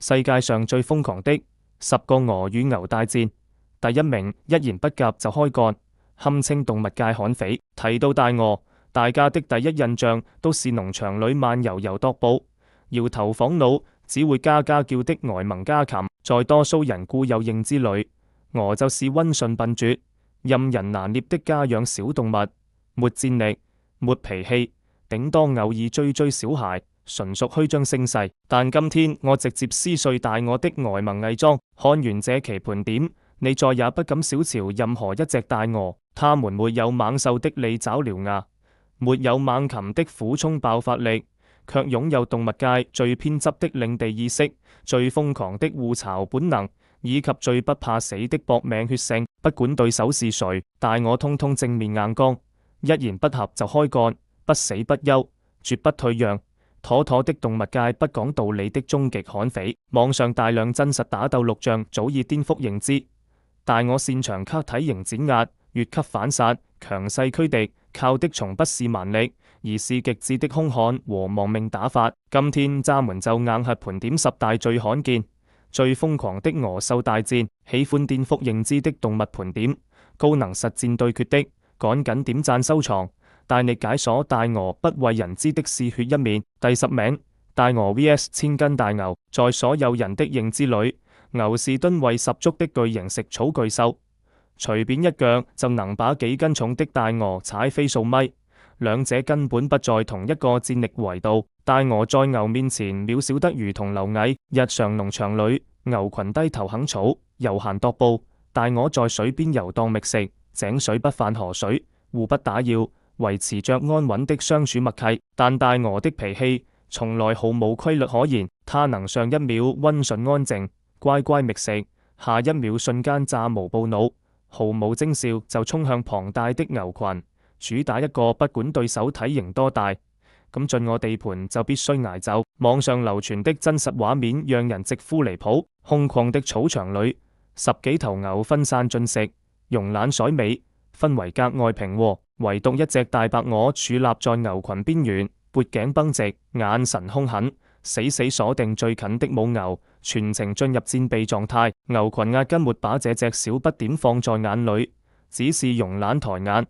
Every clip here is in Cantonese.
世界上最瘋狂的10個鵝與牛大戰，第1名一言不夾就開幹，堪稱動物界悍匪。提到大鵝，大家的第一印象都是農場裏慢悠悠踱步、搖頭晃腦、只會嘎嘎叫的呆萌家禽。在多數人固有認知裏，鵝就是溫順笨拙、任人拿捏的家養小動物，沒戰力、沒脾氣，頂多偶爾追追小孩，純屬虛張聲勢。但今天我直接撕碎大鵝的呆萌偽裝，看完這期盤點，你再也不敢小瞧任何一隻大鵝。它們沒有猛獸的利爪獠牙，沒有猛禽的俯衝爆發力，卻擁有動物界最偏執的領地意識、最瘋狂的護巢本能，以及最不怕死的搏命血性。不管對手是誰，大鵝通通正面硬剛，一言不合就開幹，不死不休，絕不退讓，妥妥的動物界不講道理的終極悍匪。網上大量真實打鬥錄像早已顛覆認知。大鵝擅長卡體型碾壓、越級反殺、強勢驅敵，靠的從不是蠻力，而是極致的兇悍和亡命打法。今天渣們就硬核盤點10大最罕見、最瘋狂的鵝獸大戰。喜歡顛覆認知的動物盤點、高能實戰對決的，趕緊點讚收藏，帶你解鎖大鵝不為人知的嗜血一面。第10名，大鵝 vs 千斤大牛。在所有人的認知裏，牛是噸位十足的巨型食草巨獸，隨便一腳就能把幾斤重的大鵝踩飛數米，兩者根本不在同一個戰力維度。大鵝在牛面前渺小得如同螻蟻。日常農場裏，牛群低頭啃草，悠閒踱步，大鵝在水邊遊蕩覓食，井水不犯河水，互不打擾，維持着安穩的相處默契。但大鵝的脾氣從來毫無規律可言，它能上一秒溫順安靜乖乖覓食，下一秒瞬間炸毛暴怒，毫無徵兆就衝向龐大的牛群，主打一個不管對手體型多大，咁進我地盤就必須挨揍。網上流傳的真實畫面讓人直呼離譜。空曠的草場裏，10幾頭牛分散進食，慵懶甩尾，氛圍格外平和。唯獨一隻大白鵝矗立在牛群邊緣，脖頸繃直，眼神兇狠，死死鎖定最近的母牛，全程進入戰備狀態。牛群壓根沒把這隻小不點放在眼裏，只是慵懶抬眼，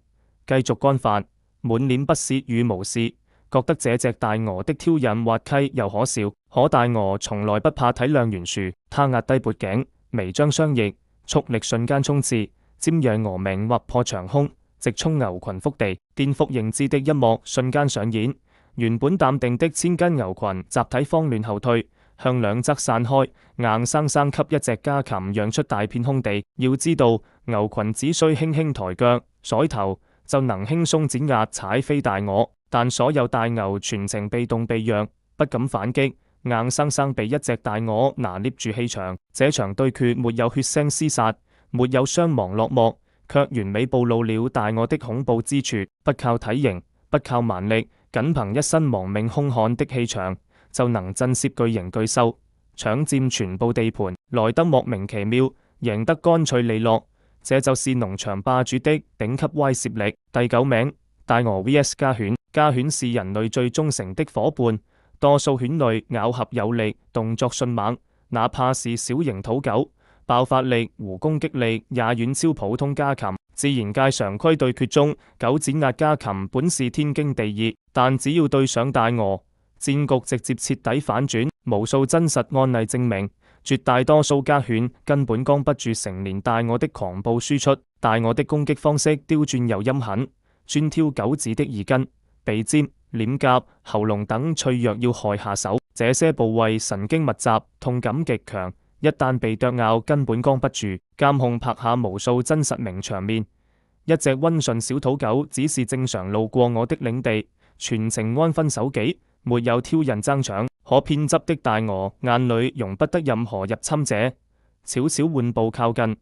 繼續乾飯，滿臉不屑與無視，覺得這隻大鵝的挑釁滑稽又可笑。可大鵝從來不怕體諒懸殊，它壓低脖頸，微張雙翼，速力瞬間衝刺，尖銳鵝鳴劃破長空，直衝牛群腹地。顛覆認知的一幕瞬間上演，原本淡定的千斤牛群集體慌亂後退，向兩側散開，硬生生給一隻家禽讓出大片空地。要知道，牛群只需輕輕抬腳甩頭就能輕鬆碾壓踩飛大鵝，但所有大牛全程被動避讓，不敢反擊，硬生生被一隻大鵝拿捏住氣場。這場對決沒有血腥廝殺，沒有傷亡落幕，卻完美暴露了大鵝的恐怖之處。不靠體型，不靠蠻力，僅憑一身亡命兇悍的氣場，就能震懾巨型巨獸，搶佔全部地盤，來得莫名其妙，贏得乾脆利落。這就是農場霸主的頂級威懾力。第9名，大鵝 vs 家犬。家犬是人類最忠誠的夥伴，多數犬類咬合有力，動作迅猛，哪怕是小型土狗，爆發力、互攻擊力也遠超普通家禽。自然界常規對決中，狗碾壓家禽本是天經地義，但只要對上大鵝，戰局直接徹底反轉。無數真實案例證明，絕大多數家犬根本扛不住成年大鵝的狂暴輸出。大鵝的攻擊方式刁鑽又陰狠，專挑狗子的耳根、鼻尖、臉頰、喉嚨等脆弱要害下手。這些部位神經密集，痛感極強，一旦被啄咬根本扛不住。監控拍下無數真實名場面，一隻溫順小土狗只是正常路過我的領地，全程安分守己，沒有挑釁爭搶。可偏執的大鵝眼裏容不得任何入侵者，悄悄緩步靠近，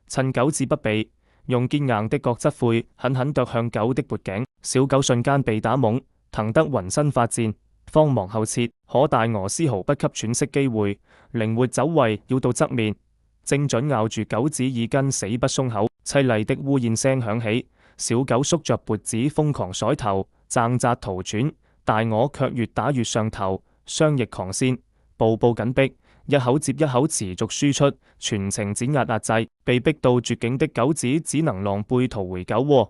趁狗子不備，用堅硬的角質喙狠狠啄向狗的脖頸。小狗瞬間被打懵，疼得渾身發顫，慌忙後撤。可大鵝絲毫不給喘息機會，靈活走位繞到側面，精準咬住狗子耳根，死不鬆口。淒厲的嗚咽聲響起，小狗縮着脖子瘋狂甩頭掙扎逃竄，大鵝卻越打越上頭，雙翼狂扇，步步緊逼，一口接一口持續輸出，全程碾壓制，被逼到絕境的狗子只能狼狽逃回狗窩。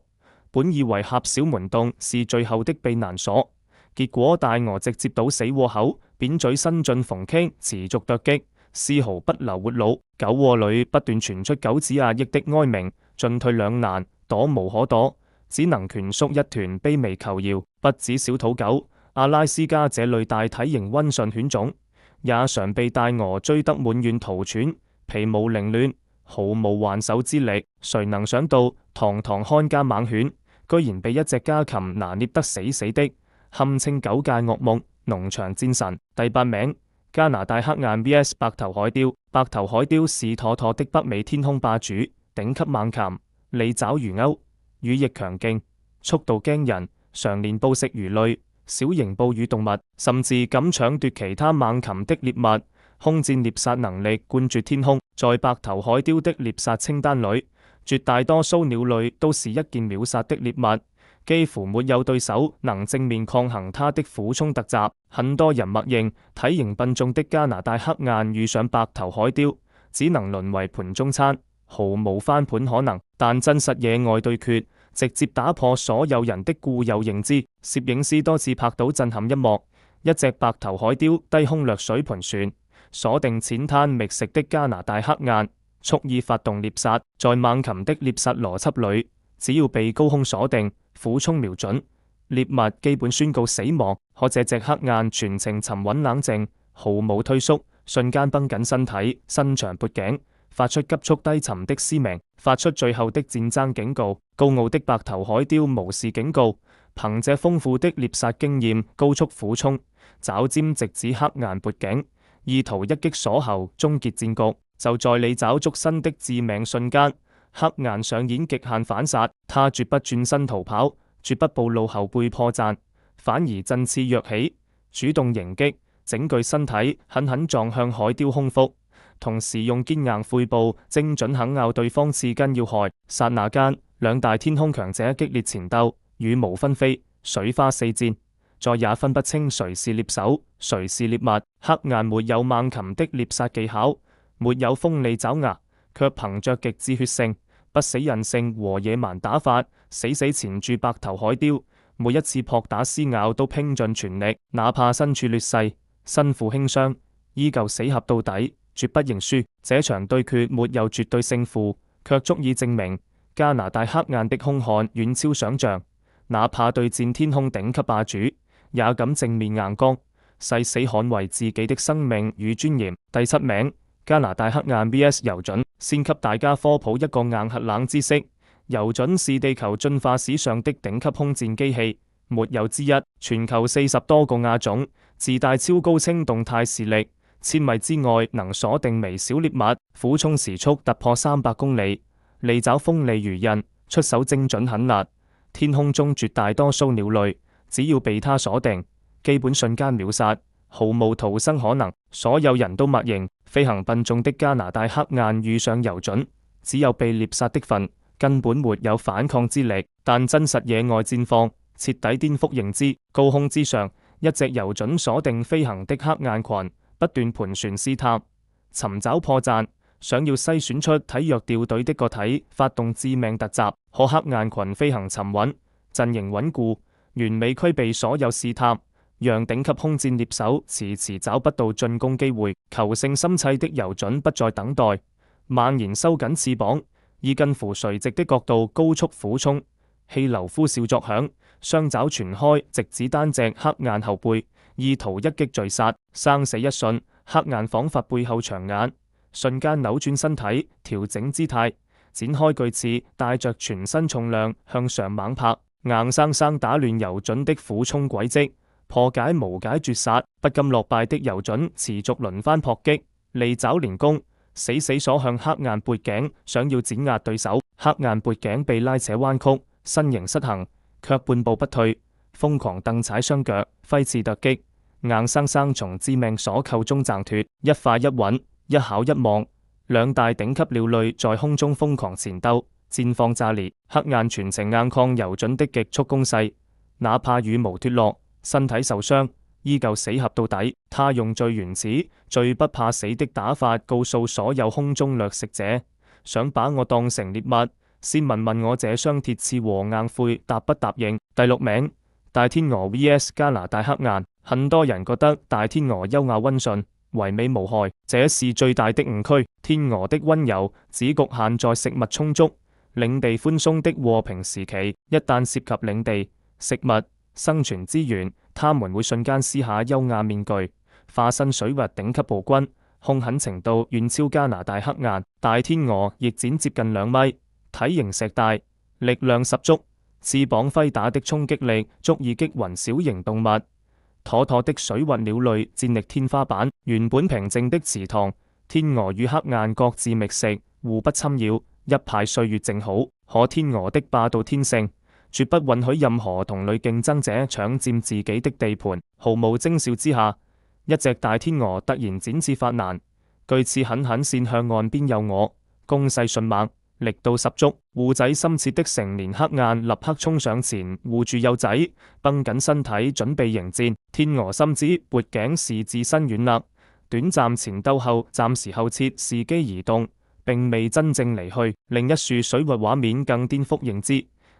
本以為狹小門洞是最後的避難所，結果大鵝直接到死窩口，扁嘴伸進縫隙，持續啄擊，絲毫不留活路。狗窩裏不斷傳出狗子壓抑的哀鳴，進退兩難，躲無可躲，只能蜷縮一團卑微求饒。不止小土狗，阿拉斯加這類大體型溫順犬種也常被大鵝追得滿院圖喘，皮毛凌亂，毫無還手之力。誰能想到堂堂看家猛犬居然被一隻家禽拿捏得死死的，堪稱狗界噩夢，農場戰神。第8名，加拿大黑雁 vs 白頭海雕。白頭海雕是妥妥的北美天空霸主，頂級猛禽，利爪如鈎，羽翼強勁，速度驚人，常年捕食魚類、小型哺乳動物，甚至敢搶奪其他猛禽的獵物，空戰獵殺能力冠絕天空。在白頭海雕的獵殺清單裏，絕大多數鳥類都是一件秒殺的獵物，幾乎沒有對手能正面抗衡它的俯衝突襲。很多人默認體型笨重的加拿大黑雁遇上白頭海雕，只能淪為盤中餐，毫無翻盤可能。但真實野外對決直接打破所有人的固有認知。攝影師多次拍到震撼一幕：一隻白頭海雕低空掠水盤旋，鎖定淺灘覓食的加拿大黑雁，蓄意發動獵殺。在猛禽的獵殺邏輯裏，只要被高空鎖定，俯衝瞄準，獵物基本宣告死亡。可這隻黑雁全程沉穩冷靜，毫無退縮，瞬間繃緊身體，伸長脖頸，發出急速低沉的嘶鳴，發出最後的戰爭警告。高傲的白頭海雕無視警告，憑借豐富的獵殺經驗，高速俯衝，爪尖直指黑雁脖頸，意圖一擊鎖喉，終結戰局。就在利爪觸身的致命瞬間，黑雁上演極限反殺，他絕不轉身逃跑，絕不暴露後背破綻，反而振翅躍起，主動迎擊，整具身體狠狠撞向海雕胸腹，同時用堅硬喙部精準啃咬對方刺根要害。剎那間，兩大天空強者激烈纏鬥，羽毛紛飛，水花四濺，再也分不清誰是獵手，誰是獵物。黑雁沒有猛禽的獵殺技巧，沒有鋒利爪牙，卻憑着極致血性、不死韌性和野蠻打法，死死纏住白頭海雕。每一次撲打撕咬都拼盡全力，哪怕身處劣勢、身負輕傷，依舊死合到底，絕不認輸。這場對決沒有絕對勝負，卻足以證明加拿大黑雁的兇悍遠超想象。哪怕對戰天空頂級霸主，也敢正面硬剛，誓死捍衛自己的生命與尊嚴。第7名，加拿大黑雁 vs 游隼。先給大家科普一個硬核冷知識：游隼是地球進化史上的頂級空戰機器，沒有之一。全球40多個亞種，自帶超高清動態視力，千米之外能鎖定微小獵物，俯衝時速突破300公里，利爪鋒利如刃，出手精準狠辣。天空中絕大多數鳥類，只要被它鎖定，基本瞬間秒殺，毫無逃生可能。所有人都默認，飛行笨重的加拿大黑雁遇上游隼，只有被獵殺的份，根本沒有反抗之力。但真實野外戰況徹底顛覆認知。高空之上，一隻游隼鎖定飛行的黑雁群，不斷盤旋試探，尋找破綻，想要篩選出體弱掉隊的個體，發動致命突襲。可黑雁群飛行沉穩，陣營穩固，完美規避所有試探，讓頂級空戰獵手遲遲找不到進攻機會。求勝心切的游隼不再等待，猛然收緊翅膀，以近乎垂直的角度高速俯衝，氣流呼嘯作響，雙爪傳開，直指單隻黑雁後背，意圖一擊墜殺。生死一瞬，黑雁仿佛背後長眼，瞬間扭轉身體，調整姿態，展開巨翅，帶着全身重量向上猛拍，硬生生打亂游隼的俯衝軌跡，破解無解絕殺。不甘落敗的游隼持續輪番撲擊，利爪連攻，死死鎖向黑雁脖頸，想要碾壓對手。黑雁脖頸被拉扯彎曲，身形失衡，卻半步不退，瘋狂蹬踩雙腳，揮刺突擊，硬生生從致命鎖扣中掙脫。一快一穩，一巧一望，兩大頂級鳥類在空中瘋狂纏鬥，戰況炸裂。黑雁全程硬抗游隼的極速攻勢，哪怕羽毛脫落，身體受傷，依舊死合到底。他用最原始、最不怕死的打法告訴所有空中掠食者，想把我當成獵物，先問問我這雙鐵刺和硬喙答不答應。第六名，大天鵝 VS 加拿大黑雁。很多人覺得大天鵝優雅溫順，唯美無害，這是最大的誤區。天鵝的溫柔只局限在食物充足、領地寬鬆的和平時期，一旦涉及領地、食物、生存資源，他們會瞬間撕下優雅面具，化身水域頂級暴君，兇狠程度遠超加拿大黑雁。大天鵝翼展接近2米，體型碩大，力量十足，翅膀揮打的衝擊力足以擊暈小型動物。妥妥的水域鳥類戰力天花板。原本平靜的池塘，天鵝與黑雁各自覓食，互不侵擾，一派歲月靜好。可天鵝的霸道天性，絕不允許任何同類競爭者搶佔自己的地盤。毫無徵兆之下，一隻大天鵝突然展翅發難，巨翅狠狠扇向岸邊有我，攻勢迅猛，力度十足。護仔心切的成年黑雁立刻衝上前護住幼仔，繃緊身體準備迎戰。天鵝深知脖頸是自身軟肋，短暫前鬥後暫時後撤，伺機移動，並未真正離去。另一處水域畫面更顛覆認知，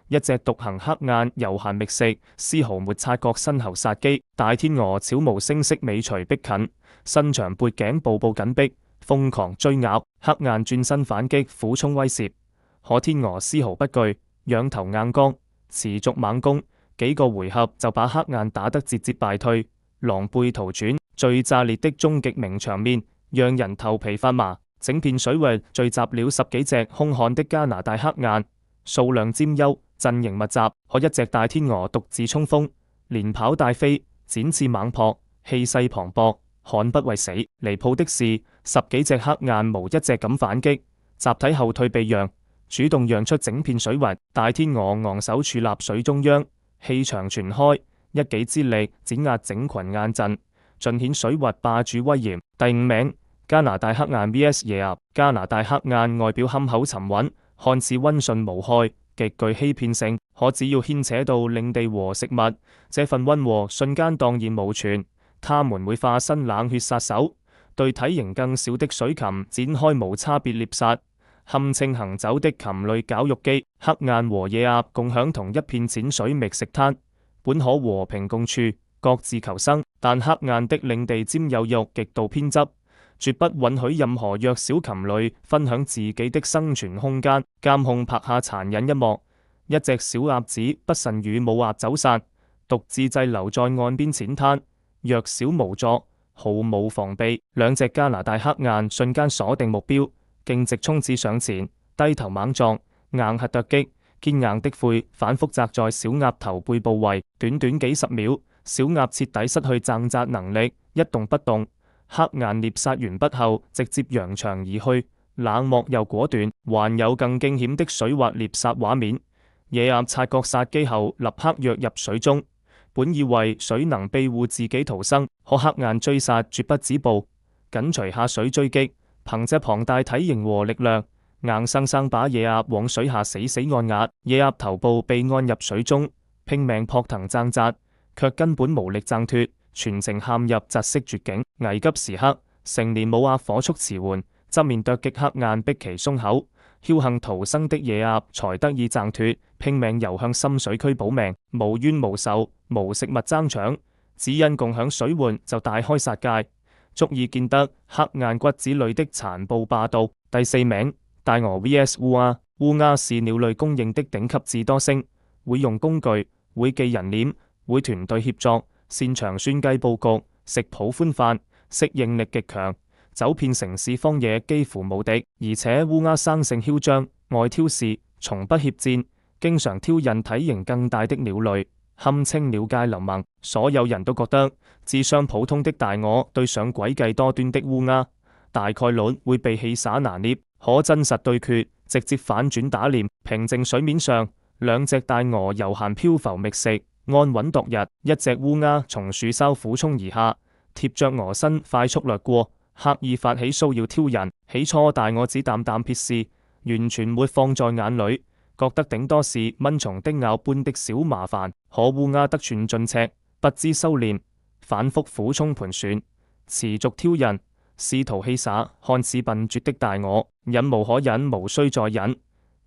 一隻獨行黑雁悠閒覓食，絲毫沒察覺身後殺機。大天鵝悄無聲息尾隨逼近，伸長脖頸步步緊逼，瘋狂追咬。黑雁轉身反擊，俯衝威懾，可天鵝絲毫不懼，仰頭硬剛，持續猛攻，幾個回合就把黑雁打得節節敗退，狼狽逃竄。最炸裂的終極名場面，讓人頭皮發麻。整片水域聚集了10幾隻兇悍的加拿大黑雁，數量佔優，陣營密集。可一隻大天鵝獨自衝鋒，連跑帶飛，展翅猛撲，氣勢磅礴，悍不畏死。離譜的是，10幾隻黑雁無一隻敢反擊，集體後退避讓，主動讓出整片水域。大天鵝昂首矗立水中央，氣場全開，一己之力碾壓整群雁陣，盡顯水域霸主威嚴。第5名，加拿大黑雁 VS 野鴨。加拿大黑雁外表憨厚沉穩，看似溫順無害，極具欺騙性，可只要牽扯到領地和食物，這份溫和瞬間蕩然無存。他們會化身冷血殺手，對體型更小的水禽展開無差別獵殺，堪稱行走的禽類絞肉機。黑雁和野鴨共享同一片淺水覓食灘，本可和平共處，各自求生，但黑雁的領地佔有欲極度偏執，絕不允許任何弱小禽類分享自己的生存空間。監控拍下殘忍一幕，一隻小鴨子不慎與母鴨走散，獨自滯留在岸邊淺灘，弱小無助，毫無防備。兩隻加拿大黑雁瞬間鎖定目標，徑直衝刺上前，低頭猛撞，硬核突擊，堅硬的喙反覆砸在小鴨頭背部位。短短幾十秒，小鴨徹底失去掙扎能力，一動不動。黑雁獵殺完畢後，直接揚長而去，冷漠又果斷。還有更驚險的水域獵殺畫面，野鴨察覺殺機後，立刻躍入水中，本以為水能庇護自己逃生，可黑雁追殺絕不止步，緊隨下水追擊，憑借龐大體型和力量，硬生生把野鴨往水下死死按壓。野鴨頭部被按入水中，拼命撲騰掙扎，卻根本無力掙脫，全程陷入窒息絕境。危急時刻，成年母鴨火速馳援，側面啄擊黑雁，逼其鬆口。僥倖逃生的野鴨才得以掙脫，拼命游向深水區保命，無冤無仇，無食物爭搶，只因共享水源就大開殺戒，足以見得黑雁骨子裏的殘暴霸道。第4名，大鵝 VS 烏鴉。烏鴉是鳥類公認的頂級智多星，會用工具，會記人臉，會團隊協作，擅長算計佈局，食譜寬泛，適應力極強，走遍城市荒野幾乎無敵。而且烏鴉生性囂張，愛挑事，從不怯戰，經常挑釁體型更大的鳥類，堪稱鳥界劉萌。所有人都覺得智商普通的大鵝對上詭計多端的烏鴉，大概率會被戲耍拿捏。可真實對決直接反轉打臉。平靜水面上，兩隻大鵝悠閒漂浮覓食，安穩度日。一隻烏鴉從樹梢俯衝而下，貼着鵝身快速掠過，刻意發起騷擾挑釁。起初大鵝只淡淡瞥視，完全沒放在眼裏，覺得頂多是蚊蟲叮咬般的小麻煩。可烏鴉得寸進尺，不知收斂，反覆俯衝盤旋，持續挑釁，試圖戲耍，看似笨拙的大我，忍無可忍，無需再忍。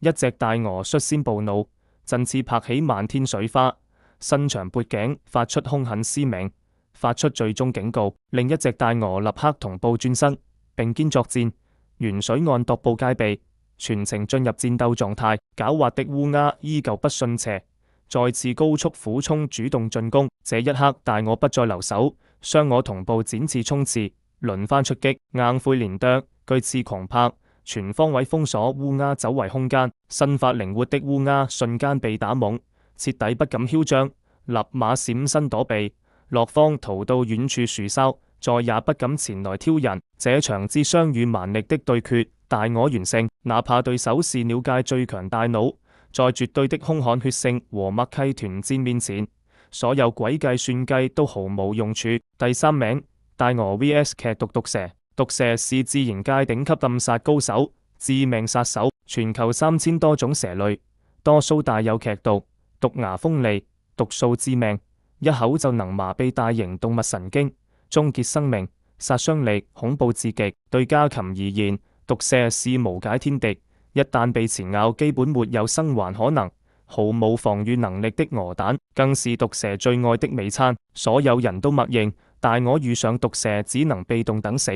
一隻大鵝率先暴怒，振翅拍起漫天水花，伸長脖頸，發出兇狠嘶鳴，發出最終警告。另一隻大鵝立刻同步轉身，並肩作戰。沿水岸踱步戒備，全程進入戰鬥狀態。狡猾的烏鴉依舊不遜邪，再次高速俯衝，主動進攻。這一刻，大鵝不再留守，雙鵝同步展翅衝刺，輪番出擊，硬喙連啄，巨翅狂拍，全方位封鎖烏鴉走圍空間。身法靈活的烏鴉瞬間被打懵，徹底不敢囂張，立馬閃身躲避，落荒逃到遠處樹梢，再也不敢前來挑人。這場之傷與蠻力的對決，大鵝完勝。哪怕對手是鳥界最強大腦，在絕對的兇悍血性和默契團戰面前，所有詭計算計都毫無用處。第三名，大鵝 VS 劇毒毒蛇。毒蛇是自然界頂級暗殺高手，致命殺手，全球3000多種蛇類，多數帶有劇毒，毒牙鋒利，毒素致命，一口就能麻痹大型動物神經，終結生命，殺傷力恐怖至極。對家禽而言，毒蛇是無解天敵，一旦被纏咬，基本沒有生還可能。毫無防禦能力的鵝蛋，更是毒蛇最愛的美餐。所有人都默認，大鵝遇上毒蛇只能被動等死，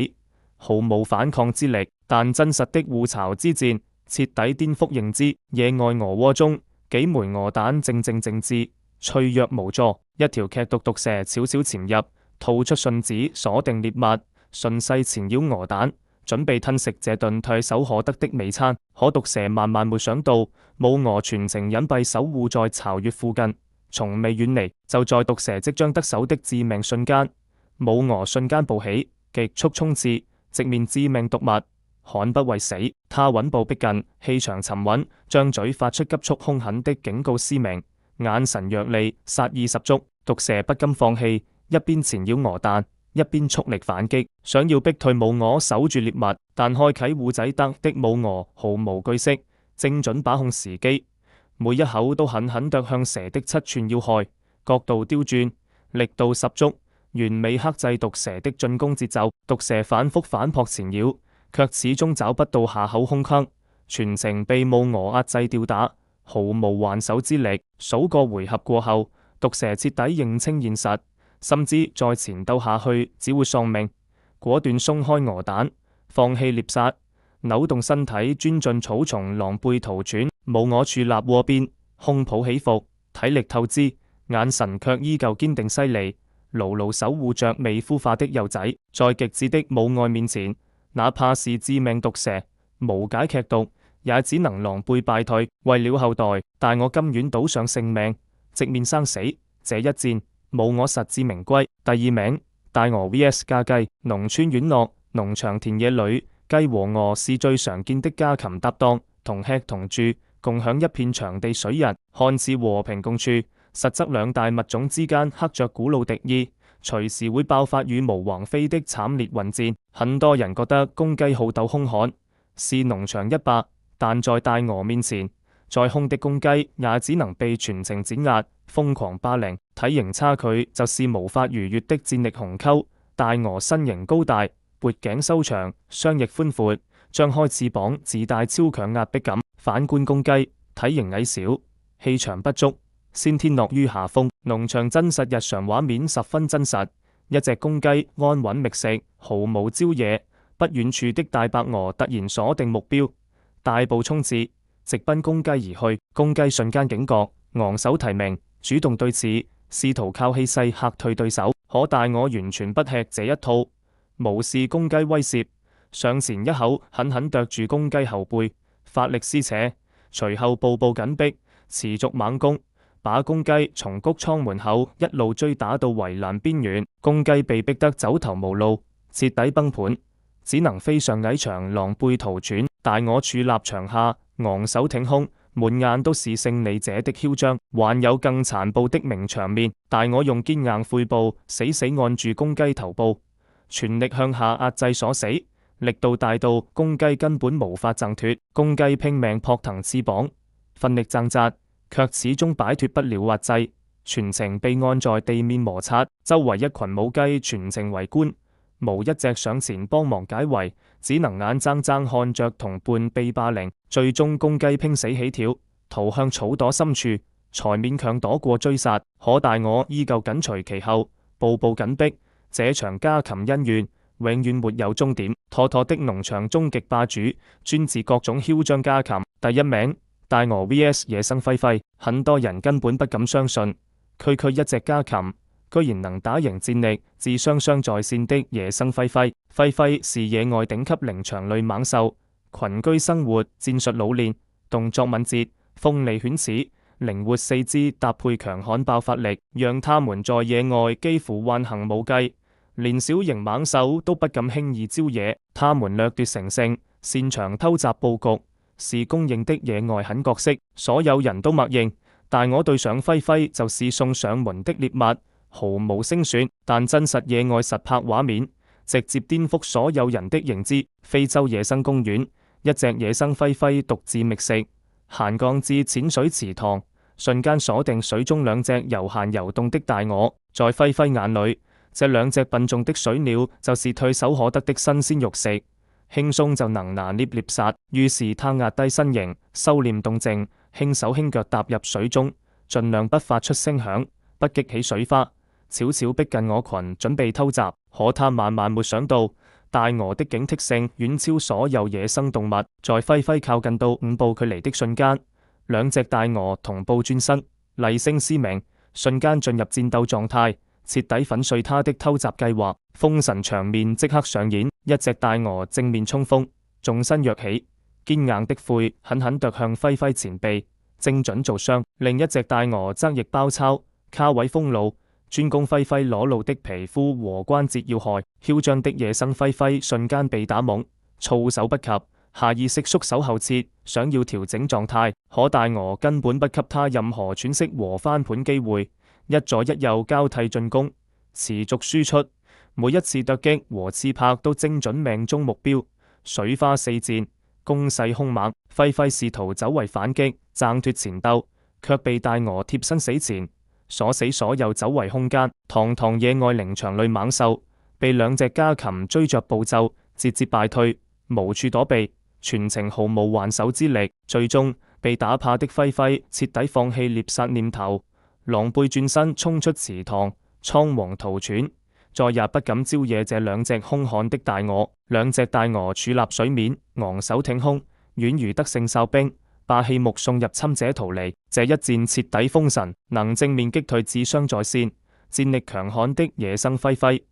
毫無反抗之力。但真實的互巢之戰徹底顛覆認知。野外鵝窩中，幾枚鵝蛋靜靜靜置，脆弱無助。一條劇毒毒蛇悄悄潛入，吐出信子，鎖定獵物，順勢纏繞鵝蛋，準備吞食這頓唾手可得的美餐。可毒蛇萬萬沒想到，母鵝全程隱蔽守護在巢穴附近，從未遠離。就在毒蛇即將得手的致命瞬間，母鵝瞬間暴起，極速衝刺，直面致命毒物，悍不畏死。它穩步逼近，氣場沉穩，張嘴發出急速兇狠的警告嘶鳴，眼神銳利，殺意十足。毒蛇不甘放棄，一邊纏繞鵝蛋，一邊速力反擊，想要逼退母鵝守住獵物。但開啟護仔得的母鵝毫無懼色，精準把控時機，每一口都狠狠啄向蛇的7寸要害，角度刁鑽，力度十足，完美克制毒蛇的進攻節奏。毒蛇反覆反撲纏繞，卻始終找不到下口空隙，全程被母鵝壓制吊打，毫無還手之力。數個回合過後，毒蛇徹底認清現實，深知再纏鬥下去只會喪命，果斷鬆開鵝蛋，放棄獵殺，扭動身體鑽進草叢，狼狽逃竄。母鵝矗立窩邊，胸脯起伏，體力透支，眼神卻依舊堅定犀利，牢牢守護着未孵化的幼仔。在極致的母愛面前，哪怕是致命毒蛇，無解劇毒，也只能狼狽敗退。為了後代，大鵝甘願賭上性命，直面生死。這一戰，母鵝實至名歸。第二名，大鵝 VS 家雞。農村院落、農場田野裏，雞和鵝是最常見的家禽搭檔，同吃同住，共享一片場地水日，看似和平共處，實則兩大物種之間刻着古老敵意，隨時會爆發羽毛橫飛的慘烈混戰。很多人覺得公雞好鬥兇悍，是農場一霸，但在大鵝面前，再兇的公雞也只能被全程碾壓，瘋狂霸凌。體型差距就是無法逾越的戰力鴻溝。大鵝身形高大，脖頸修長，雙翼寬闊，張開翅膀自帶超強壓迫感。反觀公雞，體型矮小，氣場不足，先天落於下風。農場真實日常畫面十分真實，一隻公雞安穩覓食，毫無招惹。不遠處的大白鵝突然鎖定目標，大步衝刺，直奔公雞而去。公雞瞬間警覺，昂首提名，主動對峙，試圖靠氣勢嚇退對手。可大鵝完全不吃這一套，無視公雞威脅，上前一口狠狠啄住公雞後背，發力撕扯，隨後步步緊逼，持續猛攻，把公雞從谷倉門口一路追打到圍欄邊緣。公雞被逼得走投無路，徹底崩盤，只能飛上矮牆，狼狽逃竄。大鵝矗立牆下，昂首挺胸，滿眼都是勝利者的囂張。還有更殘暴的名場面，大鵝用堅硬喙部死死按住公雞頭部，全力向下壓制鎖死，力度大到公雞根本無法掙脫。公雞拼命撲騰翅膀，奮力掙扎，卻始終擺脫不了壓制，全程被按在地面摩擦。周圍一群母雞全程圍觀，無一隻上前幫忙解圍，只能眼睜睜看着同伴被霸凌，最終公雞拼死起跳，逃向草垛深處，才勉強躲過追殺。可大我依舊緊隨其後，步步緊逼。這場家禽恩怨永遠沒有終點。妥妥的農場終極霸主，專治各種囂張家禽。第一名，大鵝 VS 野生狒狒。很多人根本不敢相信，區區一隻家禽居然能打贏戰力智商雙在線的野生狒狒。狒狒是野外頂級靈長類猛獸，群居生活，戰術老練，動作敏捷，鋒利犬齒，靈活四肢搭配強悍爆發力，讓他們在野外幾乎橫行無忌，連小型猛獸都不敢輕易招惹。他們掠奪成性，擅長偷襲佈局，是公認的野外狠角色。所有人都默認大鵝對上狒狒就是送上門的獵物，毫無勝算。但真實野外實拍畫面直接顛覆所有人的認知。非洲野生公園，一隻野生狒狒獨自覓食，閒降至淺水池塘，瞬間鎖定水中兩隻悠閒游動的大鵝。在狒狒眼裏，這兩隻笨重的水鳥就是唾手可得的新鮮肉食，輕鬆就能拿捏獵殺。於是他壓低身形，收斂動靜，輕手輕腳踏入水中，盡量不發出聲響，不激起水花，悄悄逼近我群，準備偷襲。可他萬萬沒想到，大鵝的警惕性遠超所有野生動物。在狒狒靠近到5步距離的瞬間，兩隻大鵝同步轉身，厲聲嘶鳴，瞬間進入戰鬥狀態，徹底粉碎他的偷襲計劃。封神場面即刻上演，一隻大鵝正面衝鋒，縱身躍起，堅硬的喙狠狠啄向狒狒前臂，精準做傷。另一隻大鵝則翼包抄，卡位封路，專攻狒狒裸露的皮膚和關節要害。囂張的野生狒狒瞬間被打懵，措手不及，下意識縮手後撤，想要調整狀態。可大鵝根本不給他任何喘息和翻盤機會，一左一右交替進攻，持續輸出，每一次啄擊和刺拍都精準命中目標，水花四濺，攻勢兇猛。狒狒試圖走為反擊，掙脫前鬥，卻被大鵝貼身死纏，鎖死所有走為空間。堂堂野外靈長類猛獸，被兩隻家禽追着步驟，節節敗退，無處躲避，全程毫無還手之力。最終被打怕的狒狒徹底放棄獵殺念頭，狼狽轉身衝出池塘，倉皇逃竄，再也不敢招惹這兩隻兇悍的大鵝。兩隻大鵝矗立水面，昂首挺胸，宛如得勝哨兵，霸氣目送入侵者逃離。這一戰徹底封神，能正面擊退智商在線、戰力強悍的野生狒狒。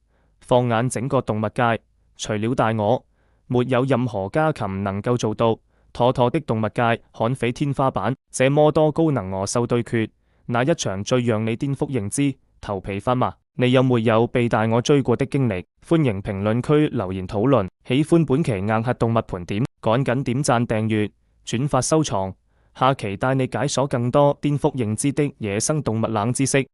放眼整個動物界，除了大鵝，沒有任何家禽能夠做到。妥妥的動物界悍匪天花板，這麼多高能鵝獸對決，哪一場最讓你顛覆認知、頭皮發麻？你有沒有被大鵝追過的經歷？歡迎評論區留言討論。喜歡本期硬核動物盤點，趕緊點讚訂閱、轉發收藏。下期帶你解鎖更多顛覆認知的野生動物冷知識。